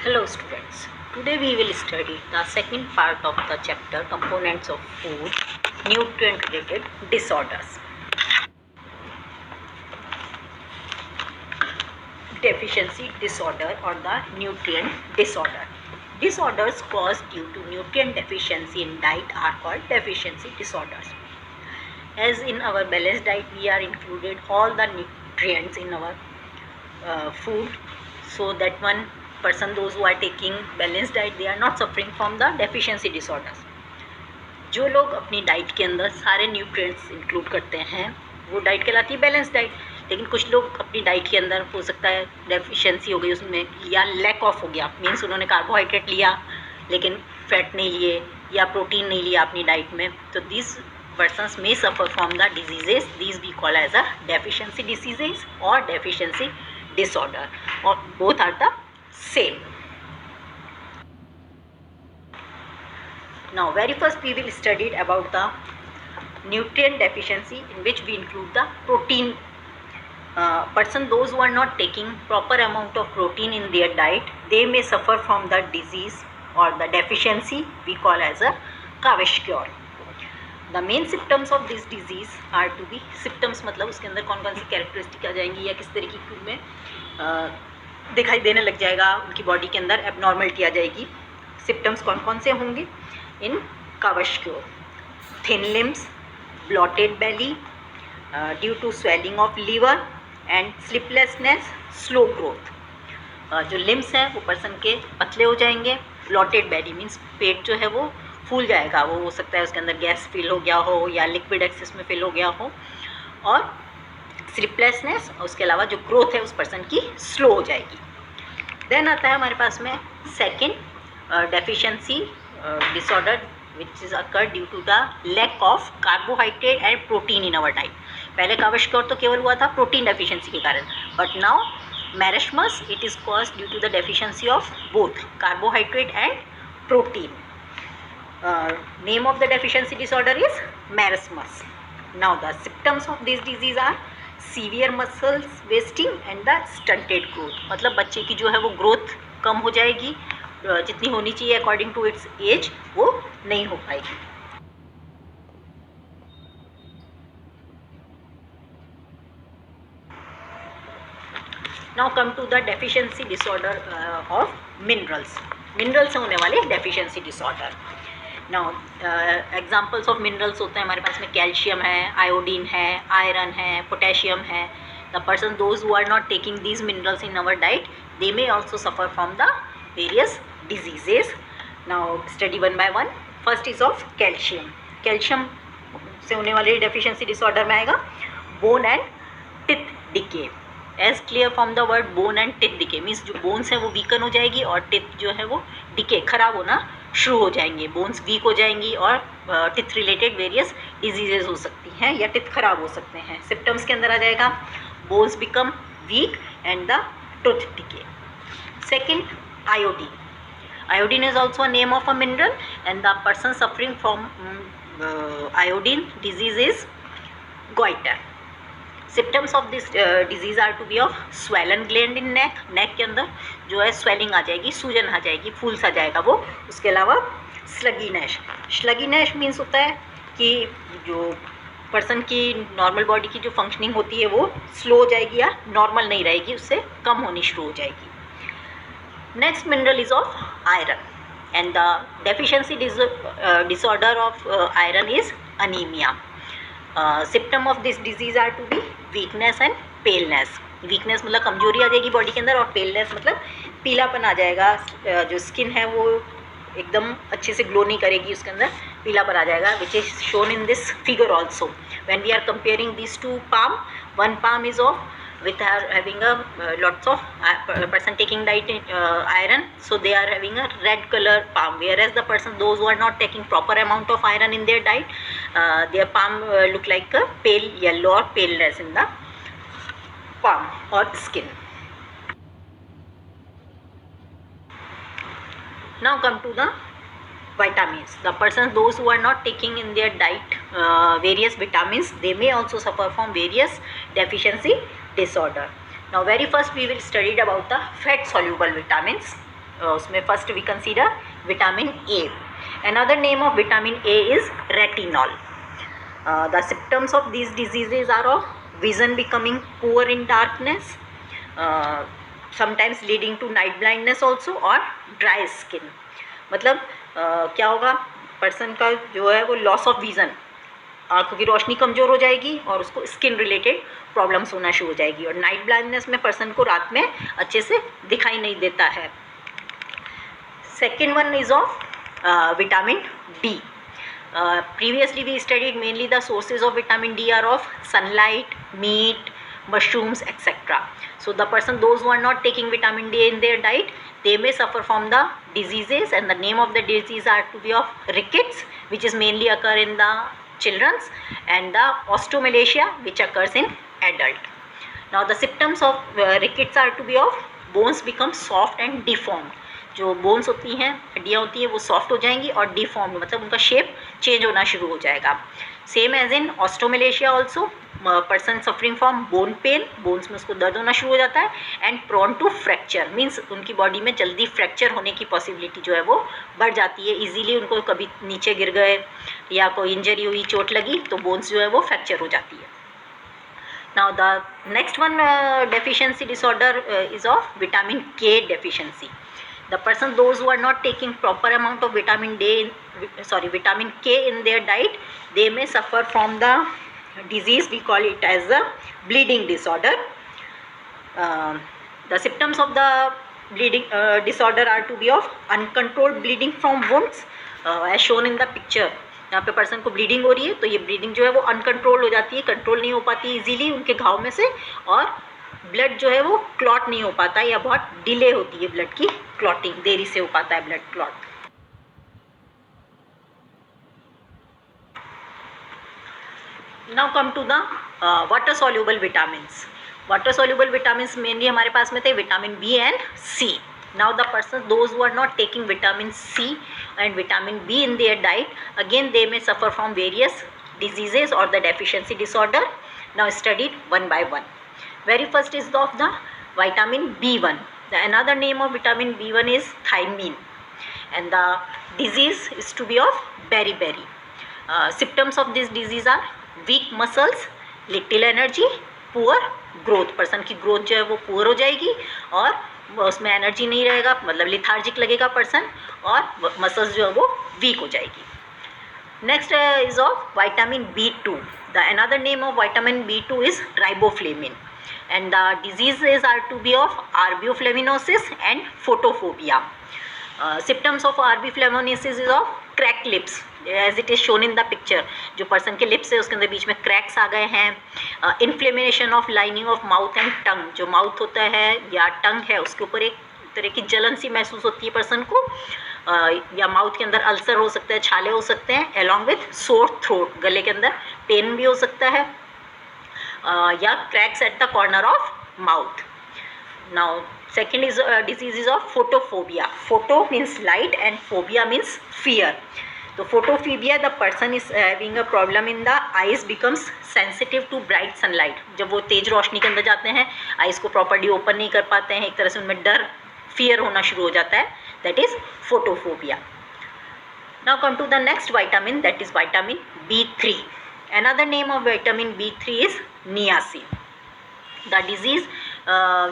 Hello students, today we will study the second part of the chapter components of food, nutrient related disorders. Deficiency disorder or the nutrient disorder. Disorders caused due to nutrient deficiency in diet are called deficiency disorders. As in our balanced diet we are included all the nutrients in our food, so that one person, those who are taking balanced diet, they are not suffering from the deficiency disorders. जो लोग अपनी diet के अंदर सारे nutrients include करते हैं वो diet कहलाती है बैलेंस डाइट. लेकिन कुछ लोग अपनी डाइट के अंदर हो सकता है डेफिशिएंसी हो गई उसमें, या लैक ऑफ हो गया, मीन्स उन्होंने कार्बोहाइड्रेट लिया लेकिन फैट नहीं लिए या प्रोटीन नहीं लिया अपनी डाइट में, तो this persons may suffer from the diseases. These we call as a deficiency diseases or deficiency disorder, or both are the same. Now very first we will study about the nutrient deficiency, in which we include the protein. Person, those who are not taking proper amount of protein in their diet, they may suffer from the disease or the deficiency we call as a kwashiorkor. The main symptoms of this disease are to be symptoms, मतलब उसके अंदर कौन कौन सी characteristic आ जाएंगी या किस तरीके की में दिखाई देने लग जाएगा, उनकी बॉडी के अंदर एबनॉर्मलिटी आ जाएगी. सिम्टम्स कौन कौन से होंगे in kwashiorkor? Thin limbs, bloated belly due to swelling of liver and sleeplessness, slow growth. जो लिम्स हैं वो पर्सन के पतले हो जाएंगे. ब्लॉटेड बेली मीन्स पेट जो है वो फूल जाएगा, वो हो सकता है उसके अंदर गैस फिल हो गया हो या लिक्विड एक्सेस में फिल हो गया हो. और स्लीपलेसनेस, उसके अलावा जो ग्रोथ है उस पर्सन की स्लो हो जाएगी. देन आता है हमारे पास में second deficiency disorder which is occur due to the lack of carbohydrate and protein in our diet. पहले kwashiorkor तो केवल हुआ था प्रोटीन डेफिशिएंसी के कारण, but now marasmus it is caused due to the deficiency of both carbohydrate and protein. Name of the deficiency disorder is marasmus. Now the symptoms of this disease are severe muscles wasting and the stunted growth. मतलब बच्चे की जो है वो growth कम हो जाएगी, जितनी होनी चाहिए अकॉर्डिंग टू इट्स एज वो नहीं हो पाएगी. Now come to the deficiency disorder of minerals. Minerals से होने वाले deficiency disorder. Now examples of minerals होते हैं हमारे पास में कैल्शियम है, आयोडीन है, आयरन है, पोटेशियम है. The person those who are not taking these minerals in our diet, they may also suffer from the various diseases. Now study one by one. First is of calcium. Calcium से होने वाले deficiency disorder में आएगा bone and teeth decay. As clear from the word bone and teeth decay means जो bones है वो weaken हो जाएगी और टिथ जो है वो डिके खराब होना शुरू हो जाएंगे. बोन्स वीक हो जाएंगी और टिथ रिलेटेड वेरियस डिजीजेज हो सकती हैं या टिथ खराब हो सकते हैं. सिम्टम्स के अंदर आ जाएगा bones become weak and the tooth decay. Second, iodine. Iodine is also a name of a mineral and the person suffering from iodine disease is goiter. Symptoms of this disease are to be of swollen gland in neck. Neck के अंदर जो है swelling आ जाएगी, सूजन आ जाएगी, फूल सा जाएगा वो. उसके अलावा स्लगीनेश. स्लगीनेश मीन्स होता है कि जो पर्सन की नॉर्मल बॉडी की जो फंक्शनिंग होती है वो स्लो हो जाएगी या नॉर्मल नहीं रहेगी, उससे कम होनी शुरू हो जाएगी. Next mineral is of iron and the deficiency disorder of iron is anaemia. Symptom of this disease are to be weakness and paleness. Weakness मतलब कमजोरी आ जाएगी बॉडी के अंदर, और पेलनेस मतलब पीलापन आ जाएगा. जो स्किन है वो एकदम अच्छे से ग्लो नहीं करेगी, उसके अंदर पीलापन आ जाएगा, which is shown in this figure also. When we are comparing this to palm, one palm is of with having a lots of person taking diet iron, so they are having a red color palm, whereas the person those who are not taking proper amount of iron in their diet, their palm look like a pale yellow or paleness in the palm or skin. Now come to the vitamins. The persons those who are not taking in their diet various vitamins, they may also suffer from various deficiency disorder. Now very first we will study about the fat soluble vitamins. उसमें first we consider vitamin A. Another name of vitamin A is retinol. The symptoms of these diseases are of vision becoming poor in darkness, sometimes leading to night blindness also, और dry skin. मतलब क्या होगा, person का जो है वो loss of vision, आँखों की रोशनी कमज़ोर हो जाएगी और उसको स्किन रिलेटेड प्रॉब्लम्स होना शुरू हो जाएगी, और नाइट ब्लाइंडनेस में पर्सन को रात में अच्छे से दिखाई नहीं देता है. Second one is of vitamin D. Previously we studied mainly the sources of vitamin D are of sunlight, meat, mushrooms, etc. So the person, those who are not taking vitamin D in their diet, they may suffer from the diseases, and the name of the disease are to be of rickets, which is mainly occur in the children's, and the osteomalacia, which occurs in adult. Now the symptoms of rickets are to be of bones become soft and deformed. जो bones होती हैं, हड्डियाँ होती हैं, वो soft हो जाएंगी और डिफॉर्म्ड, मतलब उनका शेप चेंज होना शुरू हो जाएगा. Same as in osteomalacia also, person suffering from bone pain, bones में उसको दर्द होना शुरू हो जाता है, and prone to fracture, means उनकी बॉडी में जल्दी फ्रैक्चर होने की पॉसिबिलिटी जो है वो बढ़ जाती है. ईजीली उनको कभी नीचे गिर गए या कोई इंजरी हुई, चोट लगी, तो बोन्स जो है वो फ्रैक्चर हो जाती है. Now the next one deficiency disorder is of vitamin के deficiency. The person, those who are not taking proper amount of vitamin K in their diet, they may suffer from the disease, we call it as a bleeding disorder. The symptoms of the bleeding disorder are to be of uncontrolled bleeding from wounds, as shown in the picture. यहाँ पे person को bleeding हो रही है, तो ये bleeding जो है वो अनकंट्रोल हो जाती है, कंट्रोल नहीं हो पाती इजीली उनके घाव में से, और ब्लड जो है वो क्लॉट नहीं हो पाता, या बहुत डिले होती है ब्लड की क्लॉटिंग, देरी से हो पाता है blood clot. Now come to the water soluble vitamins. Water soluble vitamins mainly हमारे पास में थे vitamin B and C. Now the person, those who are not taking vitamin C and vitamin B in their diet, again they may suffer from various diseases or the deficiency disorder. Now studied one by one. Very first is of the vitamin B1. The another name of vitamin B1 is thiamine, and the disease is to be of beriberi. Symptoms of this disease are weak muscles, little energy, poor growth. Person की growth जो है वो poor हो जाएगी और उसमें energy नहीं रहेगा, मतलब लिथार्जिक लगेगा पर्सन, और मसल्स जो है वो वीक हो जाएगी. Next is of vitamin B2. The another name of vitamin B2 is riboflavin, and the diseases are to be of arboflavinosis and photophobia. Symptoms of arboflavinosis is of cracked lips, as it is shown in the picture. जो person के lips है उसके अंदर बीच में cracks आ गए हैं. Inflammation of lining of mouth and tongue, जो mouth होता है या टंग है उसके ऊपर एक तरह की जलन सी महसूस होती है पर्सन को, या माउथ के अंदर अल्सर हो सकता है, छाले हो सकते हैं, अलॉन्ग विथ सोर थ्रोट, गले के अंदर पेन भी हो सकता है, या cracks at the corner of mouth. Now second is disease is of photophobia. Photo means light and phobia means fear. So photophobia, the person is having a problem in the eyes, becomes sensitive to bright sunlight. जब वो तेज रोशनी के अंदर जाते हैं, eyes को properly open नहीं कर पाते हैं, एक तरह से उनमें डर, फियर होना शुरू हो जाता है. That is photophobia. Now come to the next vitamin, that is vitamin B3. Another name of vitamin B3 is niacin. The disease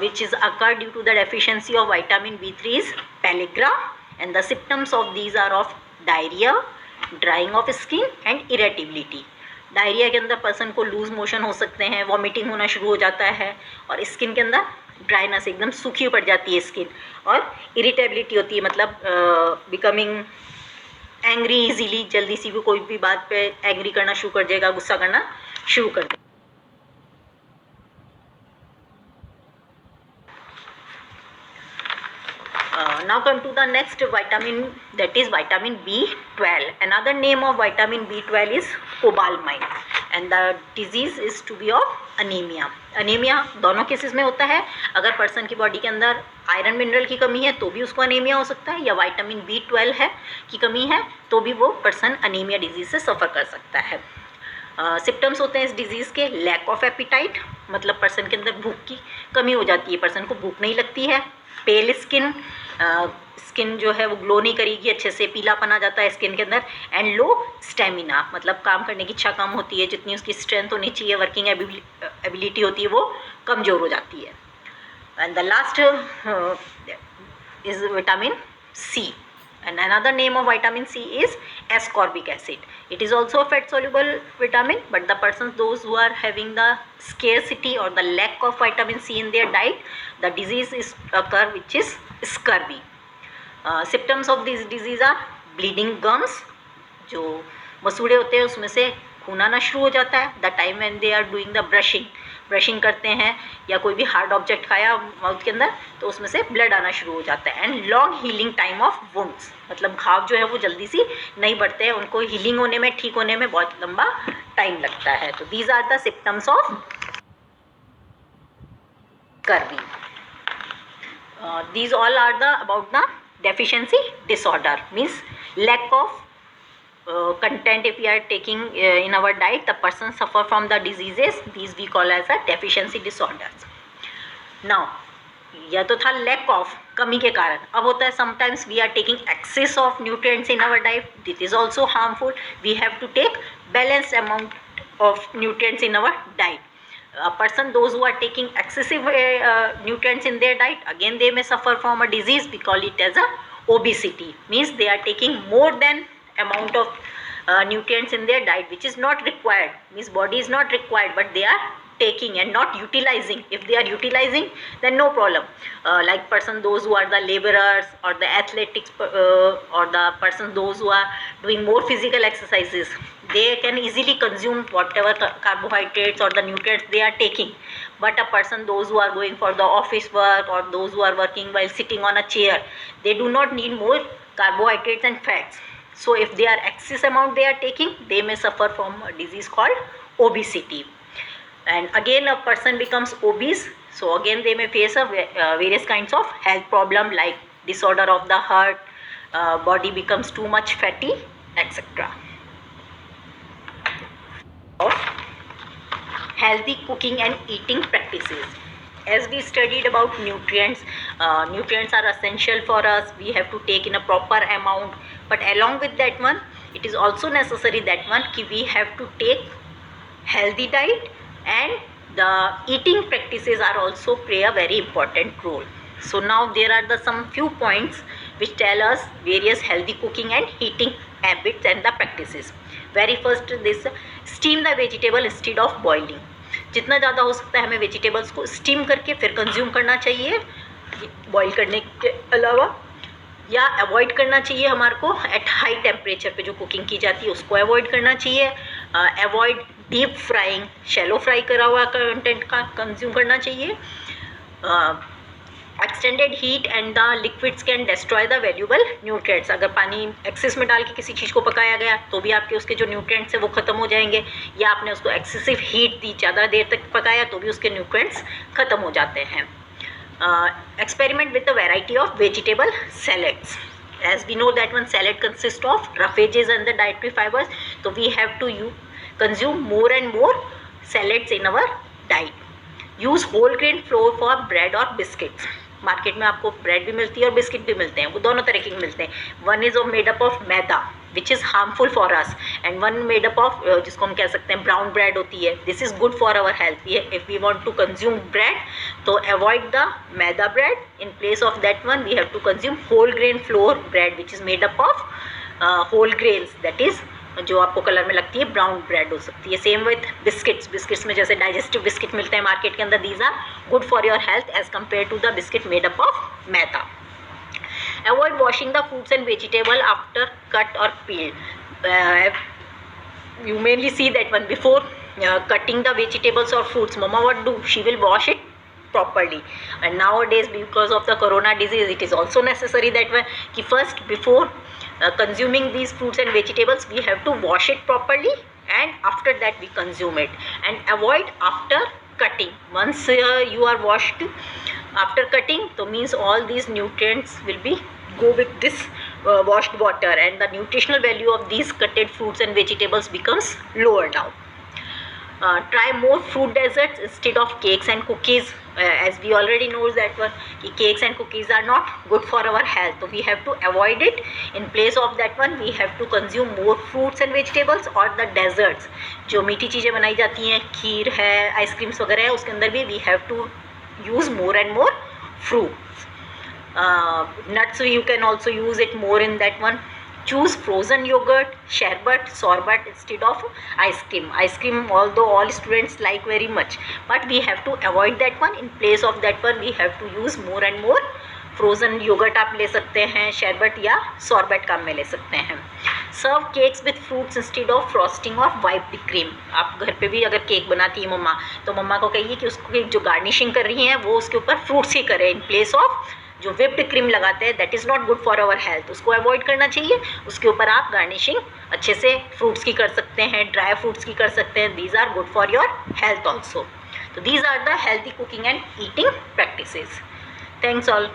which is occurred due to the deficiency of vitamin B3 is pellagra, and the symptoms of these are of diarrhea, drying of skin and irritability. Diarrhoea के अंदर person को loose motion हो सकते हैं, vomiting होना शुरू हो जाता है, और स्किन के अंदर ड्राइनेस, एकदम सूखी पड़ जाती है स्किन, और इरिटेबिलिटी होती है, मतलब बिकमिंग एंग्री इजीली, जल्दी सी भी कोई भी बात पे एंग्री करना शुरू कर देगा, गुस्सा करना शुरू कर देगा. Now come to the next vitamin, that is vitamin B12. Another name of vitamin B12 is cobalamin, and the disease is to be of anemia. Anaemia दोनों केसेस में होता है. अगर पर्सन की बॉडी के अंदर आयरन मिनरल की कमी है तो भी उसको अनीमिया हो सकता है, या विटामिन B12 है की कमी है तो भी वो पर्सन अनीमिया डिजीज से सफ़र कर सकता है. सिम्टम्स होते हैं इस डिजीज़ के, लैक ऑफ एपिटाइट, मतलब पर्सन के अंदर भूख की कमी हो जाती है, पर्सन को भूख नहीं लगती है। पेल स्किन, स्किन जो है वो ग्लो नहीं करेगी अच्छे से, पीलापन आ जाता है स्किन के अंदर। एंड लो स्टेमिना, मतलब काम करने की इच्छा कम होती है, जितनी उसकी स्ट्रेंथ होनी चाहिए, वर्किंग एबिलिटी होती है, वो कमज़ोर हो जाती है। And the last is vitamin C, and another name of vitamin C is ascorbic acid. It is also a fat soluble vitamin, but the persons those who are having the scarcity or the lack of vitamin C in their diet, the disease is occur which is scurvy. Symptoms of this disease are bleeding gums, जो मसूड़े होते हैं उसमें से खून आना शुरू हो जाता है। The time when they are doing the brushing करते हैं या कोई भी हार्ड ऑब्जेक्ट खाया माउथ के अंदर तो उसमें से ब्लड आना शुरू हो जाता है। And long healing time of wounds, मतलब घाव जो है वो जल्दी सी नहीं बढ़ते हैं, उनको हीलिंग होने में, ठीक होने में बहुत लंबा टाइम लगता है। तो these are the symptoms of scurvy. These all are about the deficiency disorder, means lack of content. If we are taking in our diet, the person suffer from the diseases, these we call as a deficiency disorders. Now यह तो था lack of, कमी के कारण। अब होता है sometimes we are taking excess of nutrients in our diet, this is also harmful. We have to take balanced amount of nutrients in our diet. A person those who are taking excessive nutrients in their diet, again they may suffer from a disease, we call it as a obesity, means they are taking more than amount of nutrients in their diet which is not required, means body is not required but they are taking and not utilizing. If they are utilizing then no problem, like person those who are the laborers or the athletics or the person those who are doing more physical exercises, they can easily consume whatever carbohydrates or the nutrients they are taking. But a person those who are going for the office work or those who are working while sitting on a chair, they do not need more carbohydrates and fats. So if they are excess amount they are taking, they may suffer from a disease called obesity. And again a person becomes obese, so again they may face a various kinds of health problem like disorder of the heart, body becomes too much fatty, etc. Of healthy cooking and eating practices. As we studied about nutrients, nutrients are essential for us, we have to take in a proper amount, but along with that one it is also necessary that one ki we have to take healthy diet, and the eating practices are also play a very important role. So now there are the some few points which tell us various healthy cooking and eating habits and the practices. Very first, this steam the vegetable instead of boiling. जितना ज़्यादा हो सकता है हमें vegetables को steam करके फिर consume करना चाहिए, बॉईल करने के अलावा, या अवॉइड करना चाहिए हमारे को एट हाई टेम्परेचर पे जो कुकिंग की जाती है उसको अवॉइड करना चाहिए। Avoid deep frying, shallow fry करा हुआ कंटेंट का कंज्यूम करना चाहिए। Extended heat and the liquids can destroy the valuable nutrients. अगर पानी एक्सेस में डाल के किसी चीज़ को पकाया गया तो भी आपके उसके जो न्यूट्रिएंट्स हैं वो ख़त्म हो जाएंगे, या आपने उसको एक्सेसिव हीट दी, ज़्यादा देर तक पकाया तो भी उसके न्यूट्रिएंट्स ख़त्म हो जाते हैं। Experiment with a variety of vegetable salads. As we know that one salad consists of roughages and the dietary fibers, so we have to consume more and more salads in our diet. Use whole grain flour for bread or biscuits. Market में आपको bread भी मिलती है और biscuit भी मिलते हैं, वो दोनों तरह के मिलते हैं। One is made up of maida which is harmful for us, and one made up of जिसको हम कह सकते हैं ब्राउन ब्रेड होती है, this is good for our health. If we want to consume bread तो avoid the maida bread, in place of that one we have to consume whole grain flour bread which is made up of whole grains, that is जो आपको colour में लगती है brown bread हो सकती है। Same with biscuits, biscuits में जैसे डाइजेस्टिव बिस्किट मिलते हैं मार्केट के अंदर, these are good for your health as compare to the biscuit made up of maida. Avoid washing the fruits and vegetable after cut और peeled. you mainly see that one before cutting the vegetables or fruits, mama what do, she will wash it properly. And nowadays because of the corona disease it is also necessary that one ki first before consuming these fruits and vegetables we have to wash it properly, and after that we consume it. And avoid after cutting. Once you are washed after cutting, so means all these nutrients will be go with this washed water, and the nutritional value of these cutted fruits and vegetables becomes lower down. try more fruit desserts instead of cakes and cookies. As we already know that one, cakes and cookies are not good for our health, so we have to avoid it. In place of that one, we have to consume more fruits and vegetables or the desserts. जो मीठी चीज़ें बनाई जाती हैं, खीर है, ice creams वगैरह है, उसके अंदर भी we have to use more and more fruits. Nuts, you can also use it more in that one. Choose frozen yogurt, sherbet, sorbet instead of ice cream. Ice cream, although all students like very much, but we have to avoid that one. In place of that one, we have to use more and more frozen yogurt आप ले सकते हैं, शरबत या sorbate काम में ले सकते हैं. Serve cakes with fruits instead of frosting और वाइप्ड क्रीम. आप घर पे भी अगर केक बनाती है मम्मा, तो मम्मा को कहिए कि उसको जो गार्निशिंग कर रही हैं वो उसके ऊपर फ्रूट्स ही करें, इन प्लेस ऑफ जो विप्ड क्रीम लगाते हैं. That is not good for our health, उसको अवॉइड करना चाहिए. उसके ऊपर आप गार्निशिंग अच्छे से फ्रूट्स की कर सकते हैं, ड्राई फ्रूट्स की कर सकते हैं. These are good for your health also. तो these are the healthy cooking and eating practices. Thanks all.